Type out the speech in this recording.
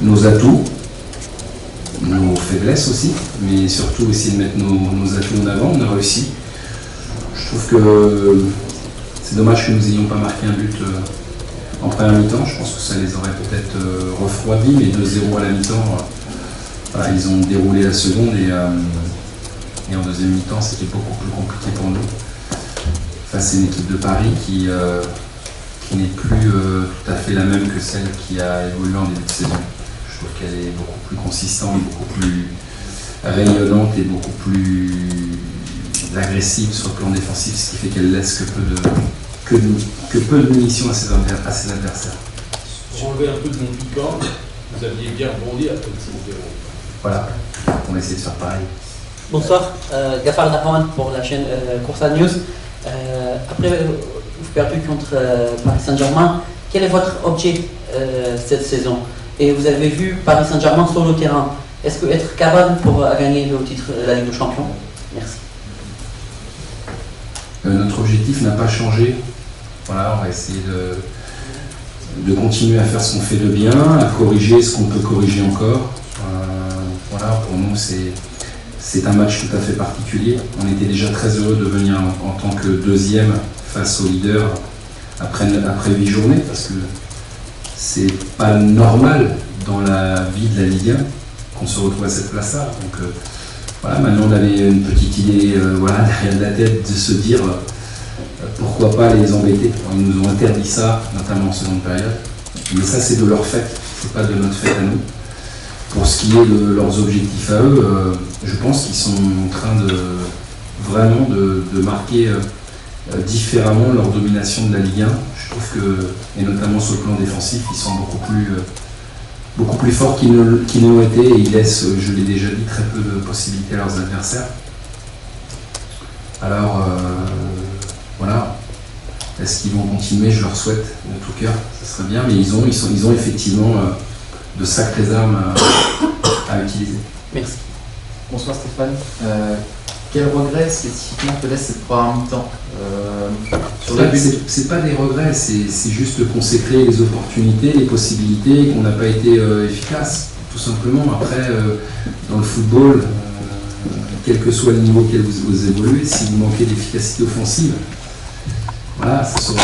nos atouts, nos faiblesses aussi, mais surtout essayer de mettre nos atouts en avant. On a réussi. Je trouve que c'est dommage que nous n'ayons pas marqué un but en première mi-temps. Je pense que ça les aurait peut-être refroidis, mais 2-0 à la mi-temps, voilà, ils ont déroulé la seconde et en deuxième mi-temps c'était beaucoup plus compliqué pour nous. Face à une équipe de Paris qui n'est plus tout à fait la même que celle qui a évolué en début de saison. Je trouve qu'elle est beaucoup plus consistante, beaucoup plus rayonnante et beaucoup plus agressive sur le plan défensif, ce qui fait qu'elle laisse que peu de munitions à ses adversaires. Pour enlever un peu de mon piquant, vous aviez bien rebondi après le 6-0. Voilà, on va essayer de faire pareil. Bonsoir, Gaffar Darwan pour la chaîne Coursa News. Après vous perdu contre Paris Saint-Germain, quel est votre objectif cette saison? Et vous avez vu Paris Saint-Germain sur le terrain. Est-ce que être capable pour gagner le titre de la Ligue des Champions? Merci. Notre objectif n'a pas changé. Voilà, on va essayer de continuer à faire ce qu'on fait de bien, à corriger ce qu'on peut corriger encore. Voilà, pour nous, c'est un match tout à fait particulier. On était déjà très heureux de venir en tant que deuxième face au leader après 8 journées, parce que c'est pas normal dans la vie de la Ligue 1 qu'on se retrouve à cette place-là. Donc voilà, maintenant on avait une petite idée voilà, derrière la tête de se dire pourquoi pas les embêter. Ils nous ont interdit ça, notamment en seconde période. Mais ça c'est de leur fait, c'est pas de notre fait à nous. Pour ce qui est de leurs objectifs à eux, je pense qu'ils sont en train vraiment de marquer différemment leur domination de la Ligue 1. Je trouve que, et notamment sur le plan défensif, ils sont beaucoup plus forts qu'ils ne l'ont été et ils laissent, je l'ai déjà dit, très peu de possibilités à leurs adversaires. Alors, voilà. Est-ce qu'ils vont continuer? Je leur souhaite de tout cœur, ce serait bien, mais ils ont effectivement de sacrées armes à utiliser. Merci. Bonsoir Stéphane. Quel regret spécifiquement te laisse cette première mi-temps C'est pas des regrets, c'est juste qu'on s'est créé les opportunités, les possibilités et qu'on n'a pas été efficace, tout simplement. Après, dans le football, quel que soit le niveau auquel vous évoluez, si vous manquez d'efficacité offensive, voilà, ça sera